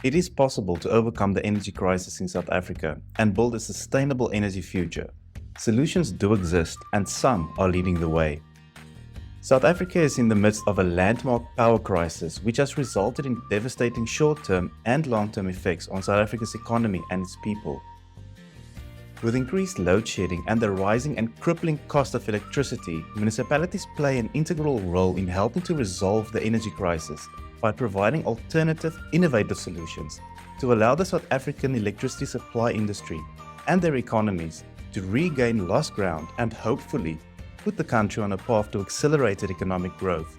It is possible to overcome the energy crisis in South Africa and build a sustainable energy future. Solutions do exist, and some are leading the way. South Africa is in the midst of a landmark power crisis, which has resulted in devastating short term and long term effects on South Africa's economy and its people. With increased load shedding and the rising and crippling cost of electricity, municipalities play an integral role in helping to resolve the energy crisis by providing alternative, innovative solutions to allow the South African electricity supply industry and their economies to regain lost ground and hopefully put the country on a path to accelerated economic growth.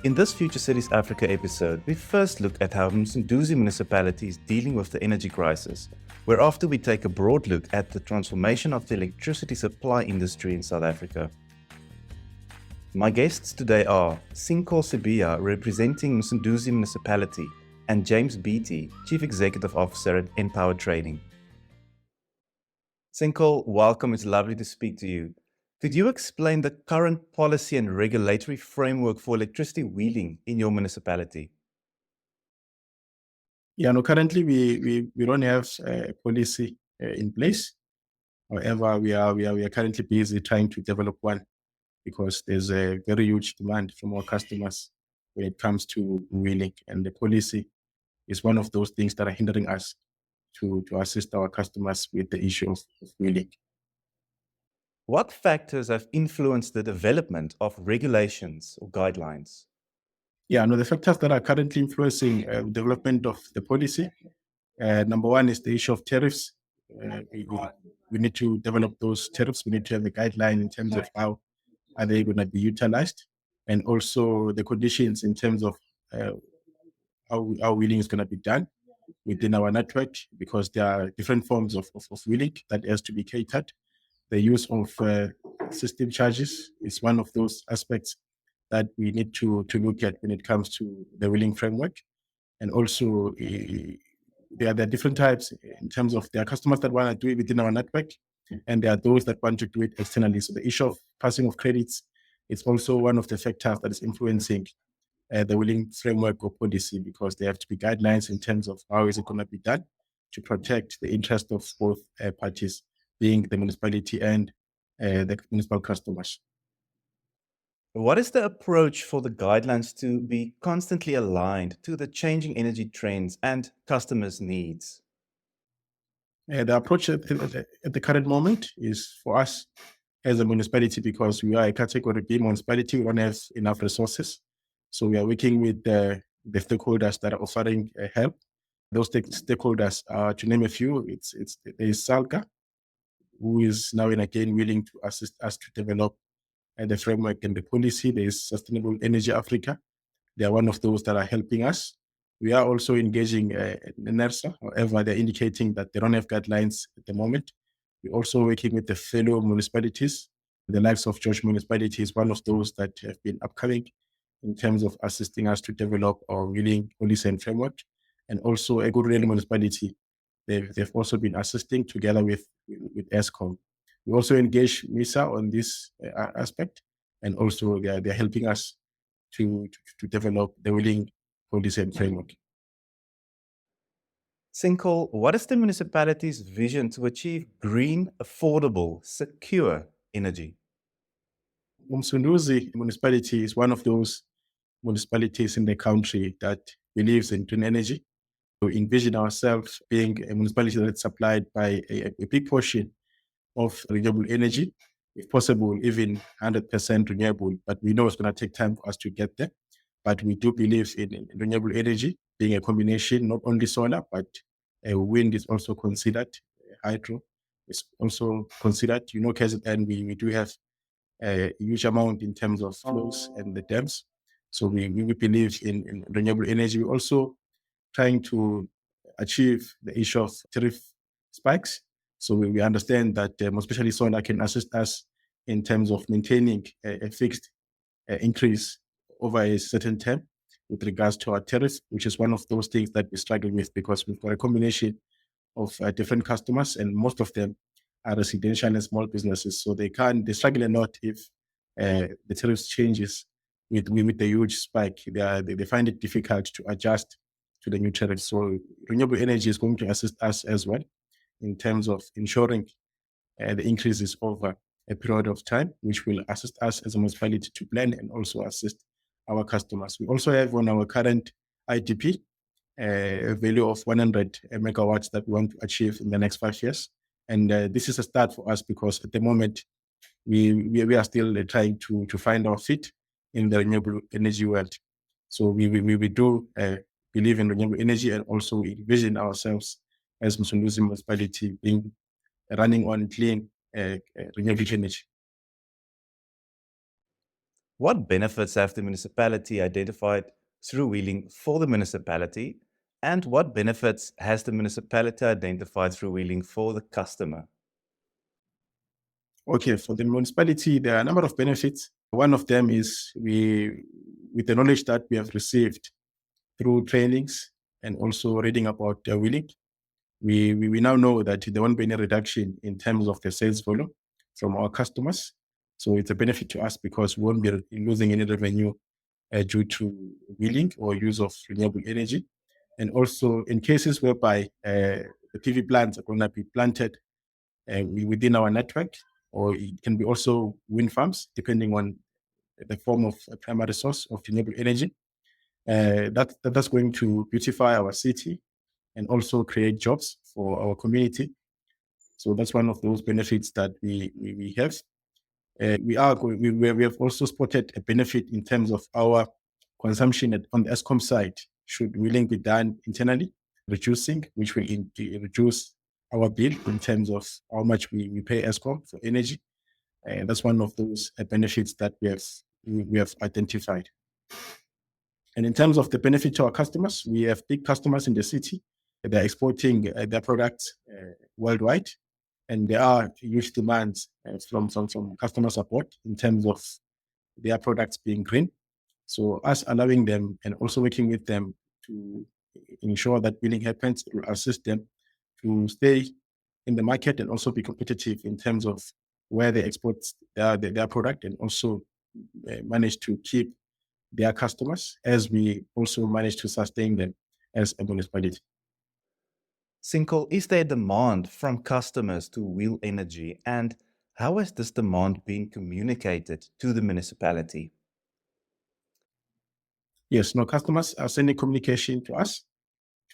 In this Future Cities Africa episode, we first look at how Msunduzi Municipality is dealing with the energy crisis, whereafter we take a broad look at the transformation of the electricity supply industry in South Africa. My guests today are Sinkol Sibia, representing Msunduzi Municipality, and James Beattie, Chief Executive Officer at Enpower Trading. Sinkol, welcome. It's lovely to speak to you. Could you explain the current policy and regulatory framework for electricity wheeling in your municipality? Yeah, no, currently we don't have a policy in place. However, we are currently busy trying to develop one because there's a very huge demand from our customers when it comes to wheeling, and the policy is one of those things that are hindering us to assist our customers with the issue of wheeling. What factors have influenced the development of regulations or guidelines? Yeah, no, the factors that are currently influencing development of the policy. Number one is the issue of tariffs. We need to develop those tariffs. We need to have a guideline in terms of how are they going to be utilized, and also the conditions in terms of uh, how wheeling is going to be done within our network, because there are different forms of wheeling that has to be catered. The use of system charges is one of those aspects that we need to look at when it comes to the wheeling framework. And also, there are different types in terms of there are customers that want to do it within our network, and there are those that want to do it externally. So the issue of passing of credits is also one of the factors that is influencing the wheeling framework or policy, because there have to be guidelines in terms of how is it going to be done to protect the interest of both parties, being the municipality and the municipal customers. What is the approach for the guidelines to be constantly aligned to the changing energy trends and customers' needs? The approach at the current moment is for us as a municipality, because we are a category B municipality, we don't have enough resources. So we are working with the stakeholders that are offering help. Those stakeholders, to name a few, there is Salga, who is now and again willing to assist us to develop the framework and the policy. There is Sustainable Energy Africa. They are one of those that are helping us. We are also engaging NERSA. However, they're indicating that they don't have guidelines at the moment. We're also working with the fellow municipalities. The likes of George Municipality is one of those that have been upcoming in terms of assisting us to develop our wheeling policy and framework. And also Egurele Municipality, they've also been assisting together with ESCOM. We also engage MISA on this aspect, and also they're helping us to develop the wheeling policy and framework. Sinkol, what is the municipality's vision to achieve green, affordable, secure energy? Msunduzi municipality is one of those municipalities in the country that believes in green energy. We envision ourselves being a municipality that's supplied by a big portion of renewable energy, if possible, even 100% renewable. But we know it's going to take time for us to get there. But we do believe in renewable energy being a combination, not only solar, but wind is also considered, hydro is also considered. KZN, we do have a huge amount in terms of flows and the dams. So we believe in renewable energy. We're also trying to achieve the issue of tariff spikes. So we understand that especially solar can assist us in terms of maintaining a fixed increase over a certain term with regards to our tariffs, which is one of those things that we struggle with, because we've got a combination of different customers, and most of them are residential and small businesses. So they struggle a lot if the tariffs changes with the huge spike. They find it difficult to adjust to the new tariff. So renewable energy is going to assist us as well in terms of ensuring the increases over a period of time, which will assist us as a municipality to plan and also assist our customers. We also have on our current ITP a value of 100 megawatts that we want to achieve in the next 5 years. And this is a start for us because at the moment, we are still trying to find our feet in the renewable energy world. So we do believe in renewable energy and also envision ourselves as Msunduzi Municipality being running on clean renewable energy. What benefits have the municipality identified through wheeling for the municipality? And what benefits has the municipality identified through wheeling for the customer? Okay, for the municipality, there are a number of benefits. One of them is with the knowledge that we have received through trainings and also reading about wheeling, we now know that there won't be any reduction in terms of the sales volume from our customers. So it's a benefit to us because we won't be losing any revenue due to wheeling or use of renewable energy. And also in cases whereby the PV plants are going to be planted within our network, or it can be also wind farms, depending on the form of a primary source of renewable energy. That's going to beautify our city and also create jobs for our community. So that's one of those benefits that we have. We have also spotted a benefit in terms of our consumption on the ESCOM side. Should wheeling be done internally, reducing, which will reduce our bill in terms of how much we pay ESCOM for energy. And that's one of those benefits that we have identified. And in terms of the benefit to our customers, we have big customers in the city. They're exporting their products worldwide, and there are huge demands from customer support in terms of their products being green. So us allowing them and also working with them to ensure that wheeling happens will assist them to stay in the market and also be competitive in terms of where they export their product, and also manage to keep their customers as we also manage to sustain them as a municipality. Sinkel, is there demand from customers to wheel energy, and how has this demand been communicated to the municipality? Yes, no, customers are sending communication to us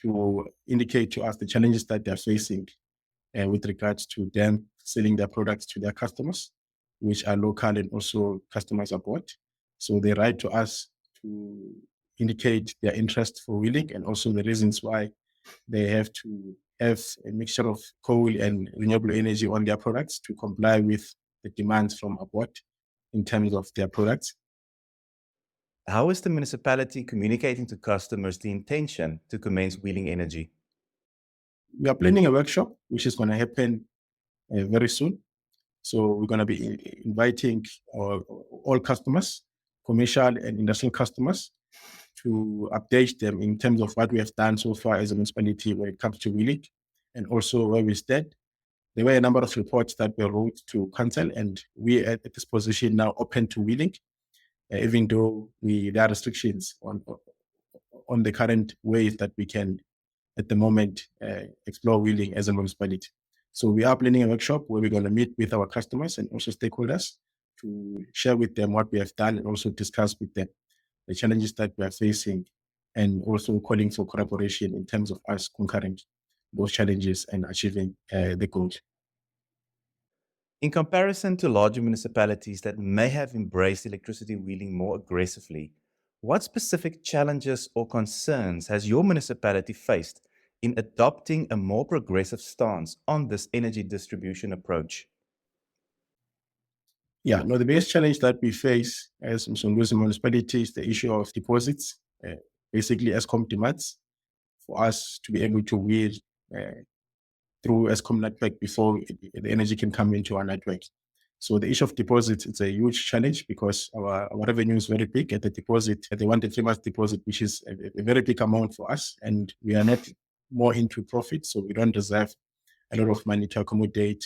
to indicate to us the challenges that they're facing with regards to them selling their products to their customers, which are local and also customers abroad. So they write to us to indicate their interest for wheeling and also the reasons why they have to have a mixture of coal and renewable energy on their products to comply with the demands from abroad in terms of their products. How is the municipality communicating to customers the intention to commence wheeling energy? We are planning a workshop, which is going to happen very soon. So we're going to be inviting all customers, commercial and industrial customers, to update them in terms of what we have done so far as a municipality when it comes to wheeling and also where we stand. There were a number of reports that were wrote to council, and we are at this position now open to wheeling, even though there are restrictions on the current ways that we can, at the moment, explore wheeling as a municipality. So we are planning a workshop where we're going to meet with our customers and also stakeholders to share with them what we have done and also discuss with them the challenges that we are facing, and also calling for collaboration in terms of us conquering those challenges and achieving the goals. In comparison to larger municipalities that may have embraced electricity wheeling more aggressively, what specific challenges or concerns has your municipality faced in adopting a more progressive stance on this energy distribution approach? Yeah, no, the biggest challenge that we face as Msunduzi Municipality is the issue of deposits, basically ESCOM demands for us to be able to wheel through ESCOM network before the energy can come into our network. So the issue of deposits, it's a huge challenge because our revenue is very big at the deposit, at the 1 to 3 months deposit, which is a very big amount for us. And we are not more into profit, so we don't reserve a lot of money to accommodate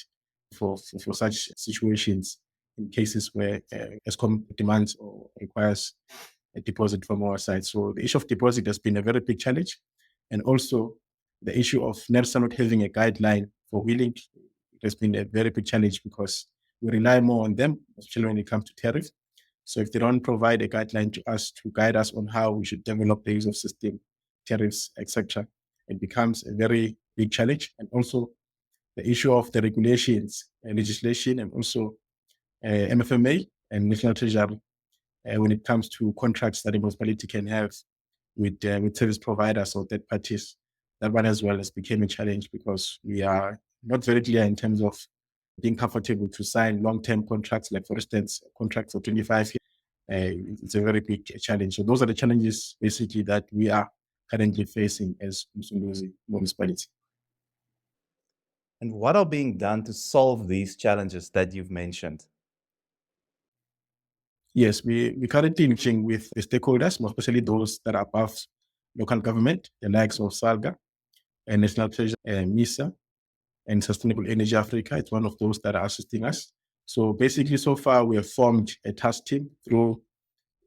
for such situations in cases where ESCOM demands or requires a deposit from our side. So the issue of deposit has been a very big challenge. And also the issue of NERSA not having a guideline for wheeling, it has been a very big challenge because we rely more on them, especially when it comes to tariff. So if they don't provide a guideline to us to guide us on how we should develop the use of system, tariffs, etc., it becomes a very big challenge. And also the issue of the regulations, legislation, and also MFMA and National Treasury when it comes to contracts that a municipality can have with service providers or third parties. That one as well has become a challenge because we are not very clear in terms of being comfortable to sign long-term contracts, like for instance, contracts for 25 years. It's a very big challenge. So those are the challenges basically that we are currently facing as Msunduzi Municipality. And what are being done to solve these challenges that you've mentioned? Yes, we're currently engaging with the stakeholders, more especially those that are above local government, the likes of SALGA and National Treasury, MISA, and Sustainable Energy Africa. It's one of those that are assisting us. So basically, so far, we have formed a task team through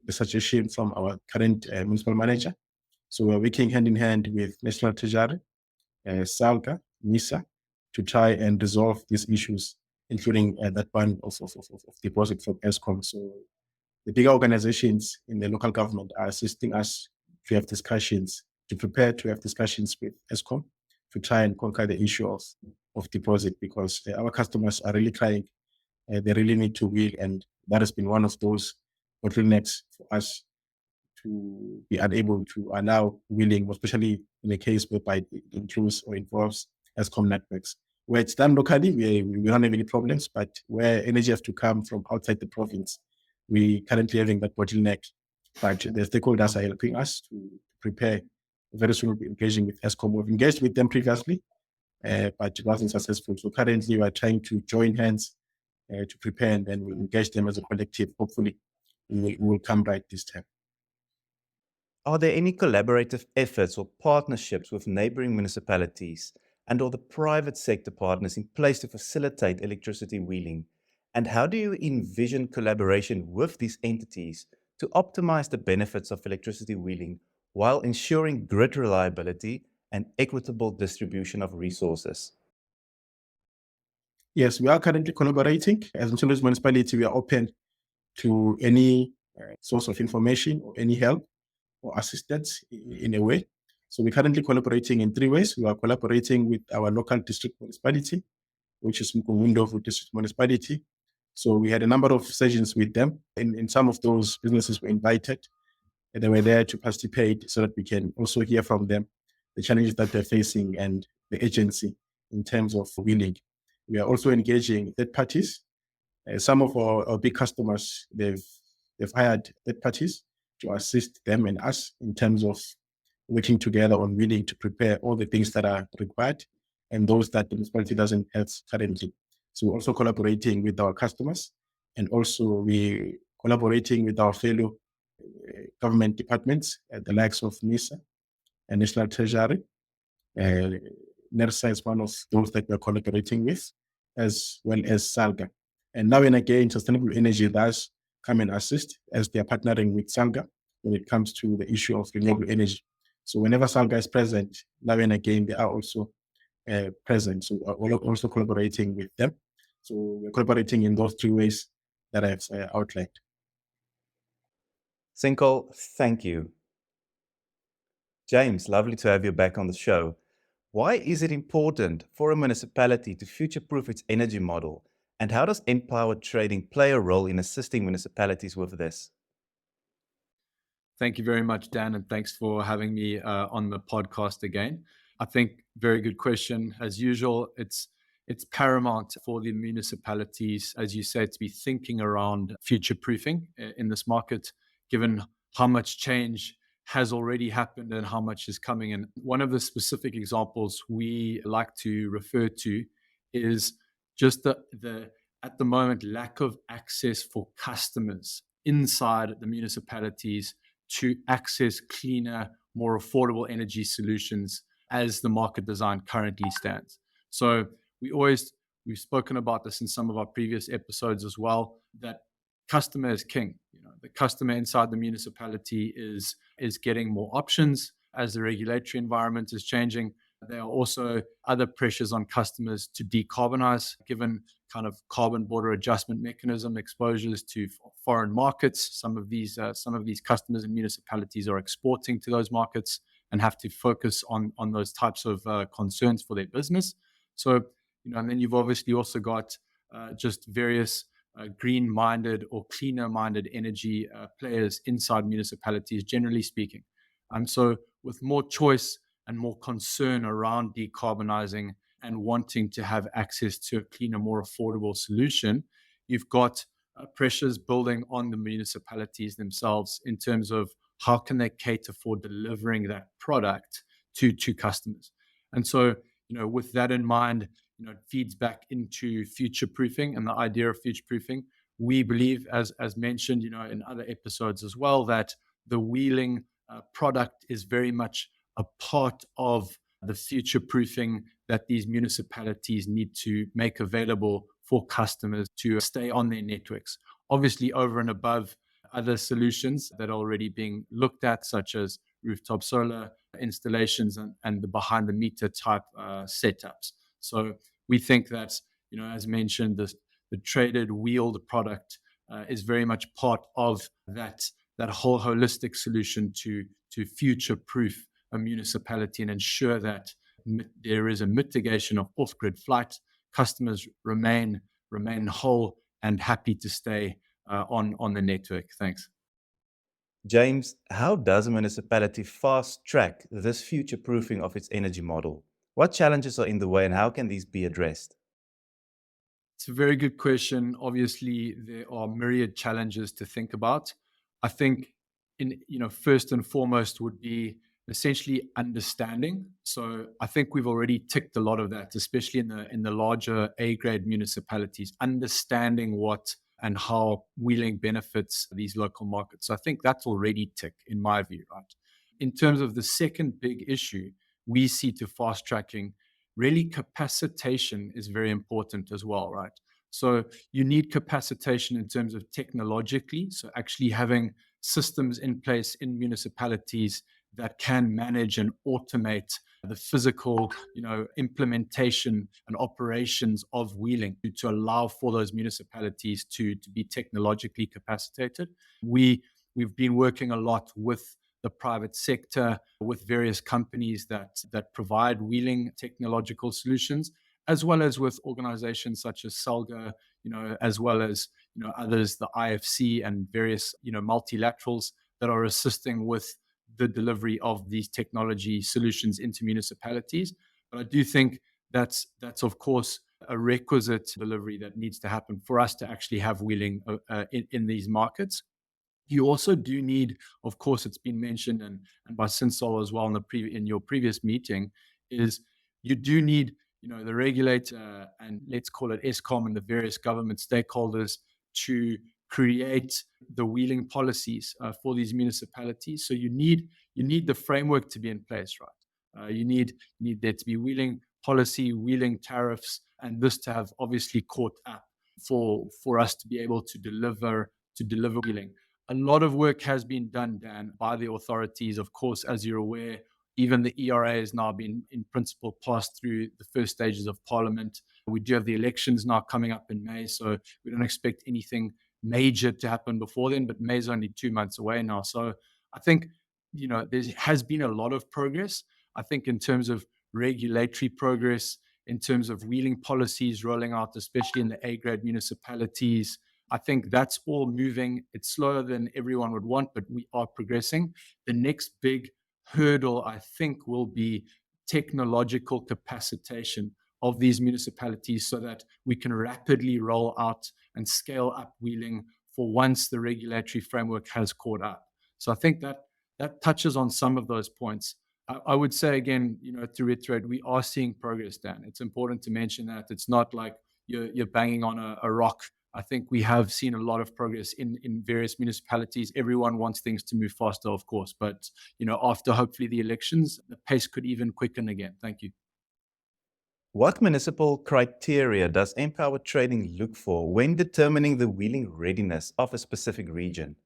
the suggestion from our current municipal manager. So we're working hand in hand with National Treasury, SALGA, MISA, to try and resolve these issues, including that one of deposit from ESCOM. So the bigger organizations in the local government are assisting us to have discussions, to prepare to have discussions with ESCOM to try and conquer the issue of deposit, because our customers are really trying. They really need to wheel, and that has been one of those bottlenecks for us to be unable to allow wheeling, especially in a case whereby it includes or involves ESCOM networks. Where it's done locally, we don't have any problems, but where energy has to come from outside the province, we currently having that bottleneck. But the stakeholders are helping us to prepare. Very soon we'll be engaging with ESCOM. We've engaged with them previously, but it wasn't successful. So currently we are trying to join hands to prepare, and then we'll engage them as a collective. Hopefully we will come right this time. Are there any collaborative efforts or partnerships with neighboring municipalities and or the private sector partners in place to facilitate electricity wheeling? And how do you envision collaboration with these entities to optimize the benefits of electricity wheeling while ensuring grid reliability and equitable distribution of resources? Yes, we are currently collaborating. As Msunduzi Municipality, we are open to any source of information or any help or assistance in a way. So we're currently collaborating in three ways. We are collaborating with our local district municipality, which is Msunduzi District Municipality. So we had a number of sessions with them. In some of those, businesses were invited, and they were there to participate so that we can also hear from them the challenges that they're facing and the agency in terms of wheeling. We are also engaging third parties. Some of our big customers, they've hired third parties to assist them and us in terms of working together on wheeling to prepare all the things that are required and those that the municipality doesn't have currently. So we're also collaborating with our customers, and also we collaborating with our fellow government departments, the likes of MISA and National Treasury. NERSA is one of those that we're collaborating with, as well as SALGA. And now and again, Sustainable Energy does come and assist as they are partnering with SALGA when it comes to the issue of renewable energy. So whenever SALGA is present, now and again, they are also present. So we're also collaborating with them. So we're collaborating in those three ways that I've outlined. Sinkel, thank you. James, lovely to have you back on the show. Why is it important for a municipality to future-proof its energy model? And how does Enpower Trading play a role in assisting municipalities with this? Thank you very much, Dan, and thanks for having me on the podcast again. I think very good question. As usual, it's paramount for the municipalities, as you say, to be thinking around future-proofing in this market, given how much change has already happened and how much is coming. And one of the specific examples we like to refer to is just the at the moment lack of access for customers inside the municipalities to access cleaner, more affordable energy solutions as the market design currently stands. So we've spoken about this in some of our previous episodes as well, that customer is king. The customer inside the municipality is getting more options as the regulatory environment is changing. There are also other pressures on customers to decarbonize, given kind of carbon border adjustment mechanism exposures to foreign markets. Some of these customers and municipalities are exporting to those markets and have to focus on those types of concerns for their business. So, and then you've obviously also got just various green-minded or cleaner-minded energy players inside municipalities, generally speaking. So with more choice and more concern around decarbonizing and wanting to have access to a cleaner, more affordable solution, you've got pressures building on the municipalities themselves in terms of how can they cater for delivering that product to customers. And so, with that in mind, it feeds back into future proofing and the idea of future proofing. We believe, as mentioned, in other episodes as well, that the wheeling product is very much a part of the future proofing that these municipalities need to make available for customers to stay on their networks. Obviously, over and above other solutions that are already being looked at, such as rooftop solar installations and the behind the meter type setups. So we think that, as mentioned, the traded wheeled product is very much part of that whole holistic solution to future proof a municipality and ensure that there is a mitigation of off-grid flight. Customers remain whole and happy to stay on the network. Thanks. James, how does a municipality fast track this future proofing of its energy model? What challenges are in the way and how can these be addressed? It's a very good question. Obviously, there are myriad challenges to think about. I think, first and foremost would be essentially understanding. So I think we've already ticked a lot of that, especially in the larger A-grade municipalities, understanding what and how wheeling benefits these local markets. So I think that's already ticked, in my view, right? In terms of the second big issue we see to fast tracking, really capacitation is very important as well, right? So you need capacitation in terms of technologically, so actually having systems in place in municipalities that can manage and automate the physical, implementation and operations of wheeling to allow for those municipalities to be technologically capacitated. We've been working a lot with the private sector, with various companies that provide wheeling technological solutions, as well as with organizations such as Salga, as well as others, the IFC and various multilaterals that are assisting with the delivery of these technology solutions into municipalities. But I do think that's of course a requisite delivery that needs to happen for us to actually have wheeling in these markets. You also do need, of course, it's been mentioned and by Sinsol as well in your previous meeting, is you do need the regulator and let's call it Eskom and the various government stakeholders to create the wheeling policies for these municipalities. So you need the framework to be in place, right? You need there to be wheeling policy, wheeling tariffs, and this to have obviously caught up for us to be able to deliver wheeling. A lot of work has been done, Dan, by the authorities. Of course, as you're aware, even the ERA has now been, in principle, passed through the first stages of Parliament. We do have the elections now coming up in May, so we don't expect anything major to happen before then, but May's only 2 months away now. So I think, there has been a lot of progress. I think in terms of regulatory progress, in terms of wheeling policies rolling out, especially in the A-grade municipalities, I think that's all moving. It's slower than everyone would want, but we are progressing. The next big hurdle, I think, will be technological capacitation of these municipalities so that we can rapidly roll out and scale up wheeling for once the regulatory framework has caught up. So I think that touches on some of those points. I would say again, to reiterate, we are seeing progress, Dan. It's important to mention that it's not like you're banging on a rock. I think we have seen a lot of progress in various municipalities. Everyone wants things to move faster, of course, but after hopefully the elections, the pace could even quicken again. Thank you. What municipal criteria does Enpower Trading look for when determining the wheeling readiness of a specific region?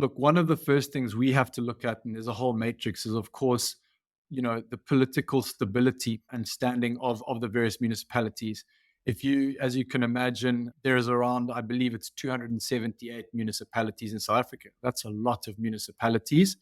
Look, one of the first things we have to look at, and there's a whole matrix, is of course, the political stability and standing of the various municipalities. If you, as you can imagine, there is around, I believe it's 278 municipalities in South Africa. That's a lot of municipalities.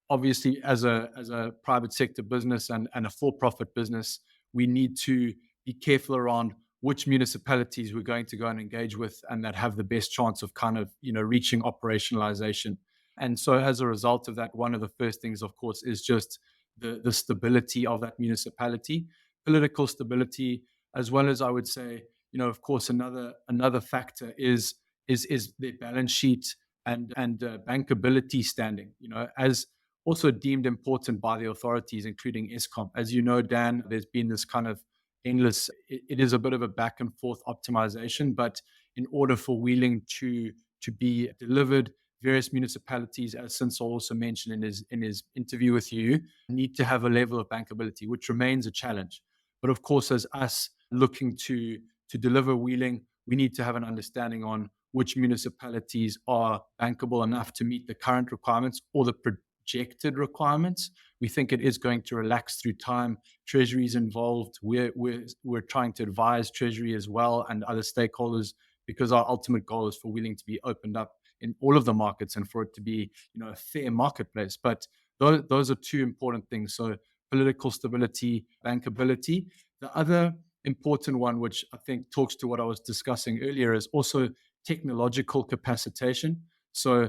Obviously, as a private sector business and a for-profit business, we need to be careful around which municipalities we're going to go and engage with and that have the best chance of kind of reaching operationalization. And so as a result of that, one of the first things, of course, is just the stability of that municipality, political stability, as well as, I would say, of course, another factor is their balance sheet and bankability standing, as also deemed important by the authorities, including Eskom. As you know, Dan, there's been this kind of endless, it is a bit of a back and forth optimization, but in order for wheeling to be delivered, various municipalities, as Sinsel also mentioned in his interview with you, need to have a level of bankability, which remains a challenge. But of course, as us looking to deliver wheeling, we need to have an understanding on which municipalities are bankable enough to meet the current requirements or the projected requirements. We think it is going to relax through time. Treasury is involved. We're trying to advise Treasury as well and other stakeholders, because our ultimate goal is for wheeling to be opened up in all of the markets and for it to be a fair marketplace. But those are two important things. So political stability, bankability. The other important one, which I think talks to what I was discussing earlier, is also technological capacitation. So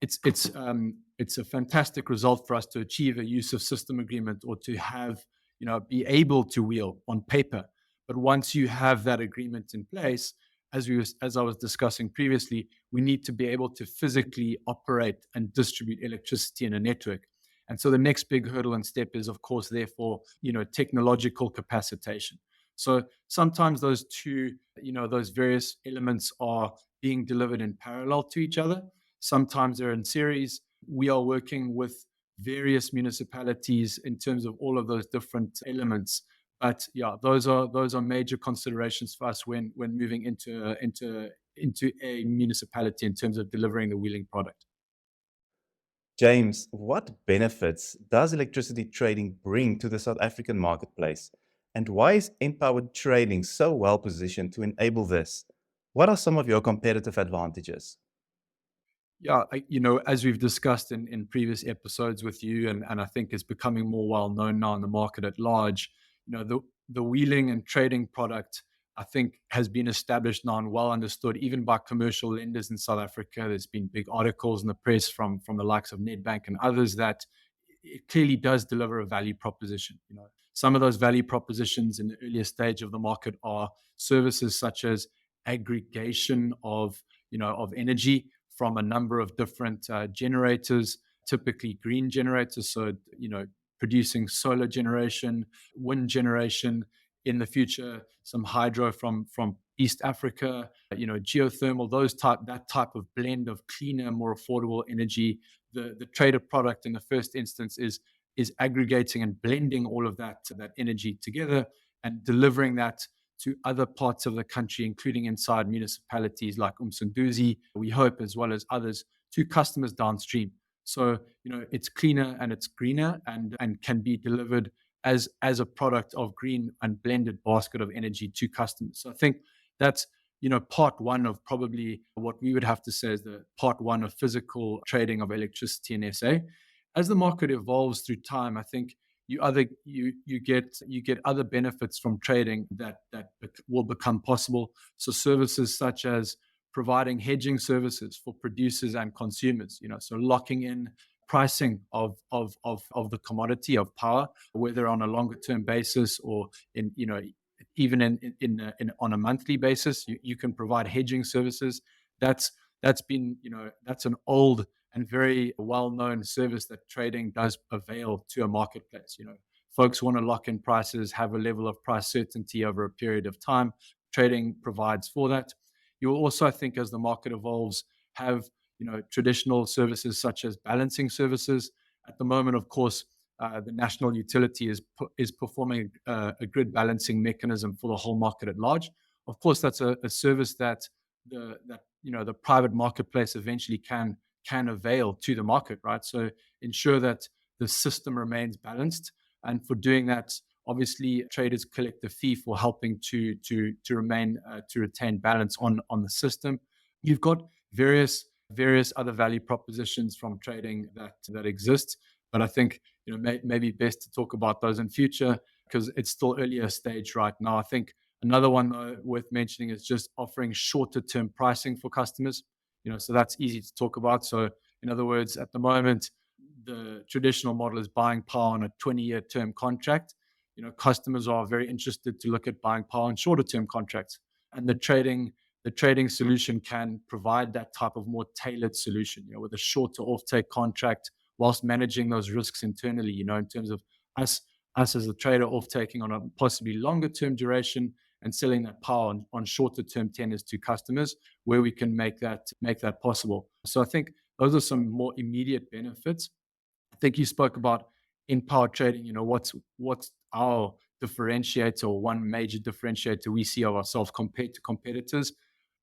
it's a fantastic result for us to achieve a use of system agreement or to have be able to wheel on paper. But once you have that agreement in place, as I was discussing previously, we need to be able to physically operate and distribute electricity in a network. And so the next big hurdle and step is, of course, therefore, technological capacitation. So sometimes those two, those various elements are being delivered in parallel to each other. Sometimes they're in series. We are working with various municipalities in terms of all of those different elements. But yeah, those are major considerations for us when moving into a municipality in terms of delivering the wheeling product. James, what benefits does electricity trading bring to the South African marketplace? And why is Enpower Trading so well positioned to enable this? What are some of your competitive advantages? Yeah, as we've discussed in previous episodes with you, and I think is becoming more well known now in the market at large, the wheeling and trading product, I think, has been established now and well understood, even by commercial lenders in South Africa. There's been big articles in the press from the likes of Nedbank and others that it clearly does deliver a value proposition. Some of those value propositions in the earlier stage of the market are services such as aggregation of energy from a number of different generators, typically green generators. So, producing solar generation, wind generation, in the future, some hydro from East Africa, geothermal, that type of blend of cleaner, more affordable energy. The traded product in the first instance is aggregating and blending all of that energy together and delivering that to other parts of the country, including inside municipalities like Msunduzi, we hope, as well as others, to customers downstream. So, it's cleaner and it's greener and can be delivered as a product of green and blended basket of energy to customers. So I think that's, part one of probably what we would have to say is the part one of physical trading of electricity in SA. As the market evolves through time, I think you get other benefits from trading that will become possible. So services such as providing hedging services for producers and consumers, so locking in pricing of the commodity of power, whether on a longer term basis or even on a monthly basis, you can provide hedging services. That's an old and very well-known service that trading does avail to a marketplace. Folks want to lock in prices, have a level of price certainty over a period of time. Trading provides for that. You will also, I think, as the market evolves, have traditional services such as balancing services. At the moment, of course, the national utility is performing a grid balancing mechanism for the whole market at large. Of course, that's a service that the private marketplace eventually can can avail to the market, right? So ensure that the system remains balanced. And for doing that, obviously traders collect a fee for helping to retain balance on the system. You've got various other value propositions from trading that exist, but I think maybe best to talk about those in future because it's still earlier stage right now. I think another one worth mentioning is just offering shorter term pricing for customers. So that's easy to talk about. So in other words, at the moment, the traditional model is buying power on a 20-year term contract. Customers are very interested to look at buying power on shorter term contracts, and the trading solution can provide that type of more tailored solution, with a shorter offtake contract whilst managing those risks internally, in terms of us as a trader off-taking on a possibly longer term duration and selling that power on shorter term tenors to customers where we can make that possible. So I think those are some more immediate benefits. I think you spoke about Enpower trading, what's our differentiator or one major differentiator we see of ourselves compared to competitors.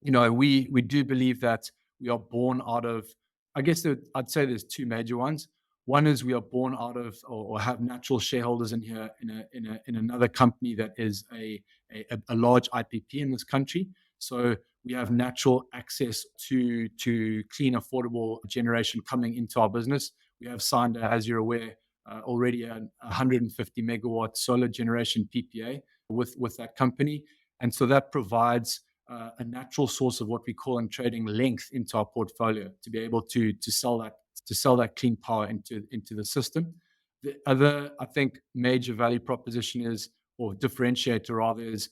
We do believe that we are born out of, I guess I'd say there's two major ones. One is we are born out of or have natural shareholders in here in another company that is a large IPP in this country. So we have natural access to clean, affordable generation coming into our business. We have signed, as you're aware, already a 150 megawatt solar generation PPA with that company. And so that provides a natural source of what we call in trading length into our portfolio to be able to sell that clean power into the system. The other, I think, major value proposition is, or differentiator rather, is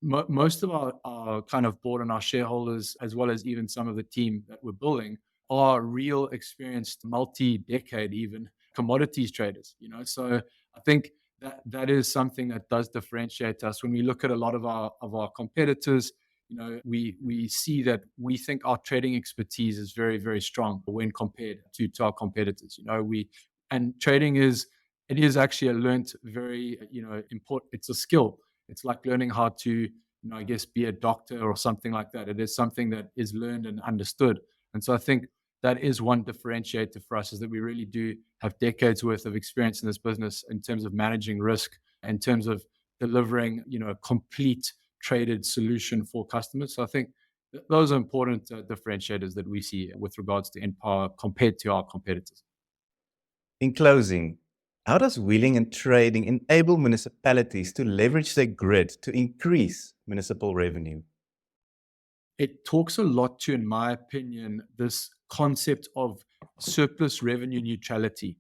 most of our kind of board and our shareholders, as well as even some of the team that we're building, are real experienced multi-decade even commodities traders. So I think that is something that does differentiate us. When we look at a lot of our competitors, we see that we think our trading expertise is very, very strong when compared to our competitors. And trading is actually a learned very important. It's a skill. It's like learning how to I guess be a doctor or something like that. It is something that is learned and understood. And so I think that is one differentiator for us, is that we really do have decades worth of experience in this business in terms of managing risk, in terms of delivering a complete traded solution for customers. So I think those are important differentiators that we see with regards to Enpower compared to our competitors. In closing, how does wheeling and trading enable municipalities to leverage their grid to increase municipal revenue? It talks a lot to, in my opinion, this concept of surplus revenue neutrality.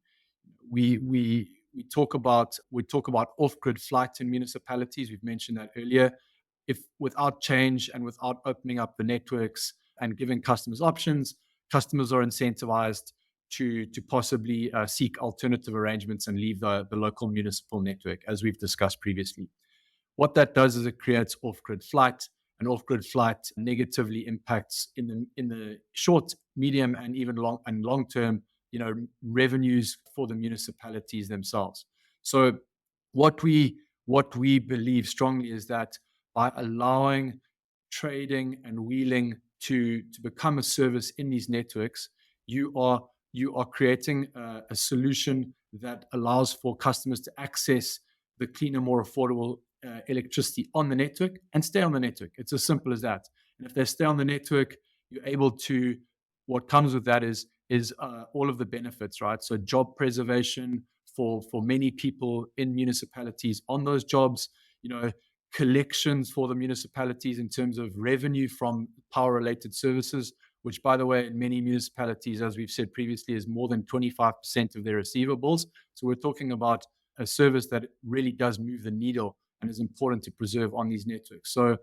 We talk about off-grid flight in municipalities. We've mentioned that earlier. If without change and without opening up the networks and giving customers options, customers are incentivized to possibly seek alternative arrangements and leave the local municipal network, as we've discussed previously. What that does is it creates off-grid flight, and off-grid flight negatively impacts in the short, medium, and even long term, revenues for the municipalities themselves. So what we believe strongly is that by allowing trading and wheeling to become a service in these networks, you are creating a solution that allows for customers to access the cleaner, more affordable electricity on the network and stay on the network. It's as simple as that. And if they stay on the network, you're able to, what comes with that is all of the benefits, right? So job preservation for many people in municipalities on those jobs, collections for the municipalities in terms of revenue from power-related services, which, by the way, in many municipalities, as we've said previously, is more than 25% of their receivables. So we're talking about a service that really does move the needle and is important to preserve on these networks. So,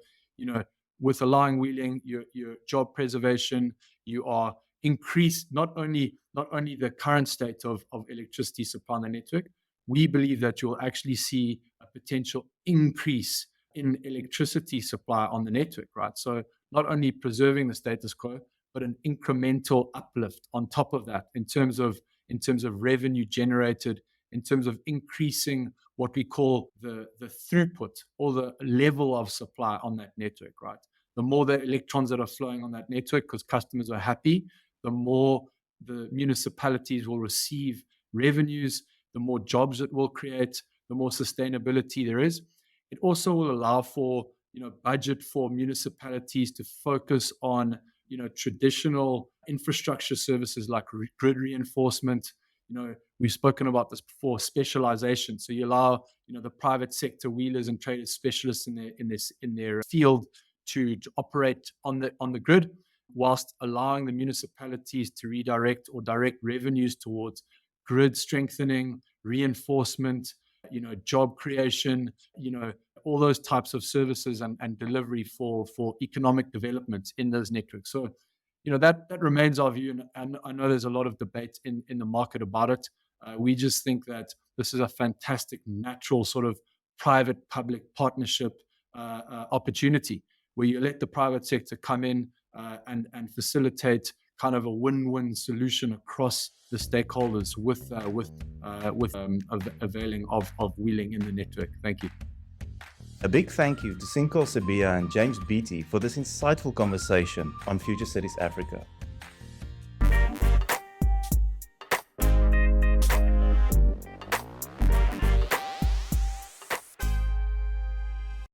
with allowing wheeling, your job preservation, you are increase not only the current state of electricity supply on the network. We believe that you'll actually see a potential increase in electricity supply on the network, right? So not only preserving the status quo, but an incremental uplift on top of that in terms of revenue generated, in terms of increasing what we call the throughput or the level of supply on that network, right? The more the electrons that are flowing on that network, because customers are happy, the more the municipalities will receive revenues, the more jobs it will create, the more sustainability there is. It also will allow for, budget for municipalities to focus on, traditional infrastructure services like grid reinforcement. We've spoken about this before, specialization. So you allow, the private sector wheelers and traders, specialists in their field to operate on the grid, whilst allowing the municipalities to redirect or direct revenues towards grid strengthening, reinforcement, job creation, all those types of services and delivery for economic development in those networks. So, that remains our view. And I know there's a lot of debate in the market about it. We just think that this is a fantastic natural sort of private-public partnership opportunity where you let the private sector come in and facilitate kind of a win-win solution across the stakeholders with availing of wheeling in the network. Thank you. A big thank you to Sinko Sibia and James Beattie for this insightful conversation on Future Cities Africa.